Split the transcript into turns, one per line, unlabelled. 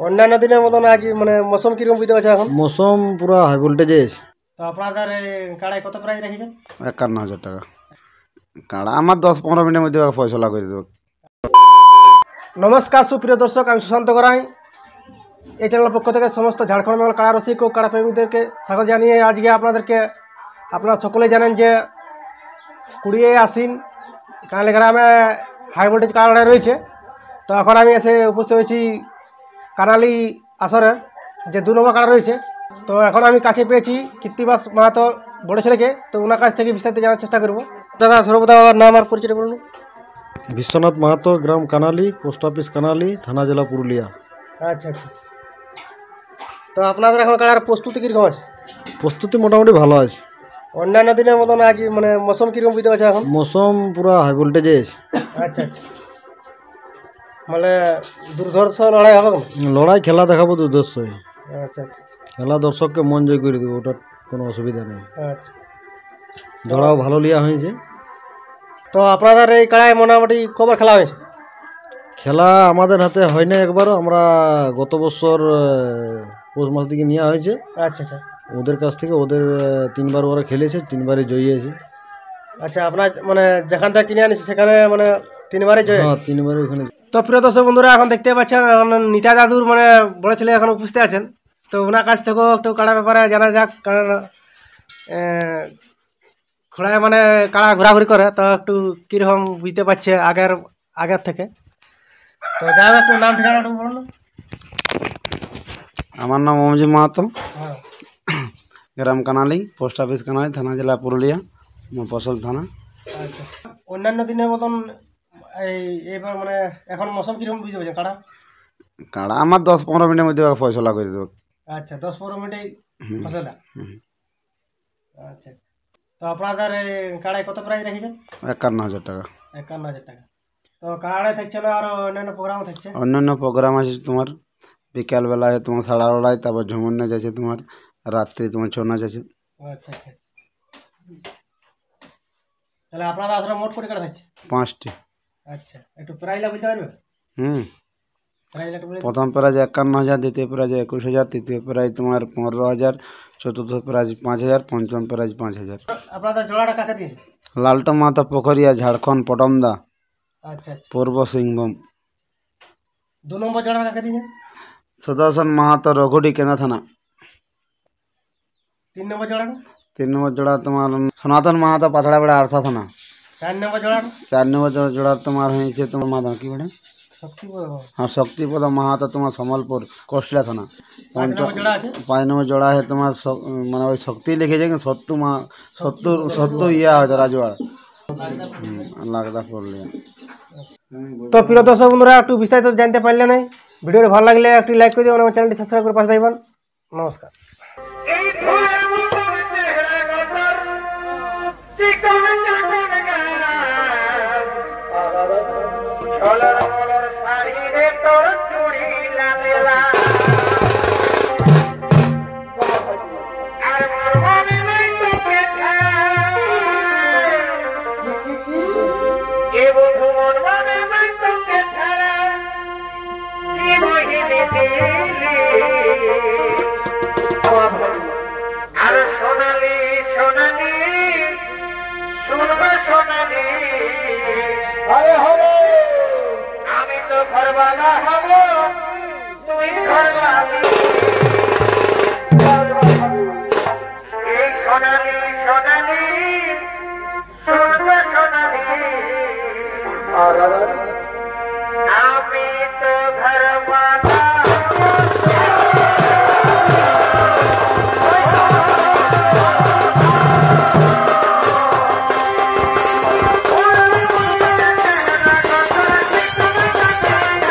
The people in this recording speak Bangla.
অন্যান্য দিনের মতন আজ মানে মৌসুম কিরকম বুঝতে পারছে এখন?
মৌসুম পুরা হাই ভোল্টেজে।
তো আপনাদের কাড়ায় কত প্রাইস রেখেছেন?
51,000 টাকা কাড়া আমার 10-15 মিনিটের মধ্যে ফয়সলা করে দেবো।
নমস্কার সুপ্রিয় দর্শক, আমি সুশান্ত গড়াই। এই চ্যানেলের পক্ষ থেকে সমস্ত ঝাড়খণ্ড বেঙ্গল কাড়া রসিক ও কাড়া প্রেমীদেরকে স্বাগত জানিয়ে আজকে আপনারা সকলেই জানেন যে 20 আশ্বিন কানালি গ্রামে হাই ভোল্টেজ কাড়া লড়াই রয়েছে। তো এখন আমি এসে উপস্থিত হয়েছি কানালি আসরের যে 2 নম্বর কাড়া রয়েছে। তো এখন আমি কাছে পেয়েছি কীর্তিবাস মাহাতো বড় ছেলেকে। তো ওনার কাছ থেকে বিস্তারিত জানার চেষ্টা করবো। দাদা সর্বপ্রথম আমার নাম আর পরিচয় বলুন।
বিশ্বনাথ মাহাতো, গ্রাম কানালি, পোস্ট অফিস কানালি, থানা জেলা পুরুলিয়া।
আচ্ছা আচ্ছা। তো আপনাদের এখন কাড়ার প্রস্তুতি কীরকম আছে?
প্রস্তুতি মোটামুটি ভালো আছে।
অন্যান্য দিনের মতন আজ মানে মৌসুম কীরকম বুঝতে পারছে এখন?
মৌসুম পুরা হাই ভোল্টেজে।
আচ্ছা আচ্ছা, মানে দুর্ধর্ষ লড়াই হবে?
লড়াই খেলা দেখাবো দুর্দর্শই।
আচ্ছা আচ্ছা
খেলা দর্শককে মন জয় করে দেবো, ওটার কোনো অসুবিধা নেই।
আচ্ছা।
জড়াও ভালো লিয়া হয়েছে।
তো আপনাদের এই কাড়ায় মোটামুটি কবার খেলা হয়েছে?
খেলা আমাদের হাতে হয় না একবারও। আমরা গত বছর পৌষ মাস থেকে নেওয়া হয়েছে
আচ্ছা আচ্ছা
ওদের কাছ থেকে। ওদের 3বার ওরা খেলেছে, 3বারই জয়ী আছে।
আচ্ছা, আপনার মানে যেখান থেকে কিনে আনিছে সেখানে মানে 3বারই জয়?
হ্যাঁ, 3বারই ওখানে।
তো প্রিয় দর্শক বন্ধুরা, এখন দেখতে পাচ্ছেন এখন নিতা দাদুর মানে বড় ছেলে এখন উপস্থিত আছেন। তো ওনার কাছ থেকেও একটু কাড়ার ব্যাপারে জানা যাক, কারণ খোড়ায় মানে কাড়া ঘোরাঘুরি করে, তো একটু কীরকম বুঝতে পারছে আগের থেকে। তো যাই হোক, একটু নাম ঠিকানা একটু বলুন।
আমার নাম অমজি মাহাতো,
হ্যাঁ।
গ্রাম কানালি, পোস্ট অফিস কানালি, থানা জেলা পুরুলিয়া, মফস্বল থানা।
আচ্ছা, অন্যান্য দিনের মতন এইবার মানে এখন মৌসুম কীরকম বুঝতে পারছেন কাড়া?
কাড়া আমার 10-15 মিনিটের মধ্যে ফয়সলা করে দেবো।
আচ্ছা, 10-15 মিনিটেই ফসলা? আচ্ছা। তো আপনাদের কাড়ায় কত প্রাইস রেখেছেন?
51,000 টাকা।
51,000 টাকা। তো কাড়ায় থাকছে না আর অন্যান্য প্রোগ্রামও থাকছে?
অন্যান্য প্রোগ্রাম আছে তোমার বিকালবেলায় তোমার সাড়া লড়াই, তারপর ঝুমুর নাচ আছে, তোমার রাত্রে তোমার ছৌ নাচ আছে।
আচ্ছা আচ্ছা। তাহলে আপনাদের আসলে মোট কত কাড়া থাকছে?
5টি।
আচ্ছা, একটু প্রাইসটা বলতে পারবে? প্রাইসটা একটু বলে।
প্রথম প্রাইজ 51,000, দ্বিতীয় প্রাইজ 21,000, তৃতীয় প্রাইজ তোমার 15,000, চতুর্থ প্রাইজ 5,000, পঞ্চম প্রাইজ 5,000।
আপনাদের জোড়াটা কাকে দিয়েছে?
লালটন মাহাতো, পোখরিয়া, ঝাড়খণ্ড, পটমদা,
আচ্ছা আচ্ছা।
পূর্ব সিংভূম।
2 নম্বর জোড়াটা কাকে দিয়েছে?
সুদর্শন মাহাতো, রঘুডি, কেন্দ্র থানা।
3 নম্বর জোড়াটা?
3 নম্বর জোড়া তোমার সনাতন মাহাতো, পাছড়াবেড়া, আরসা থানা।
4 নম্বর জোড়াটা?
4 নম্বর জোড়া তোমার হয়েছে তোমার মাধব কি বলে, হ্যাঁ, শক্তিপদ মাহাতো, তোমার সম্বলপুর, কোশলা থানা।
5 নম্বর জোড়া আছে?
5 নম্বর জোড়া है তোমার মানে ওই শক্তি লিখেছে, কিন্তু সত্তু ইয়া হয়েছে রাজওয়াড়। লাগদা পড়লে।
তো প্রিয় দর্শক বন্ধুরা, একটু বিস্তারিত জানতে পারলে না, ভিডিওটি ভালো লাগলে একটি লাইক করে দিবেন এবং চ্যানেলটি সাবস্ক্রাইব করে পাশে থাকবেন। নমস্কার।
আর সোনালি সোনালি শুনবা সোনালি, আমি তো ঘরওয়ালা হব, তুই ঘরওয়ালি। এই সোনালি সোনালি শুনবা সোনালি, আমি তো ঘরওয়ালা।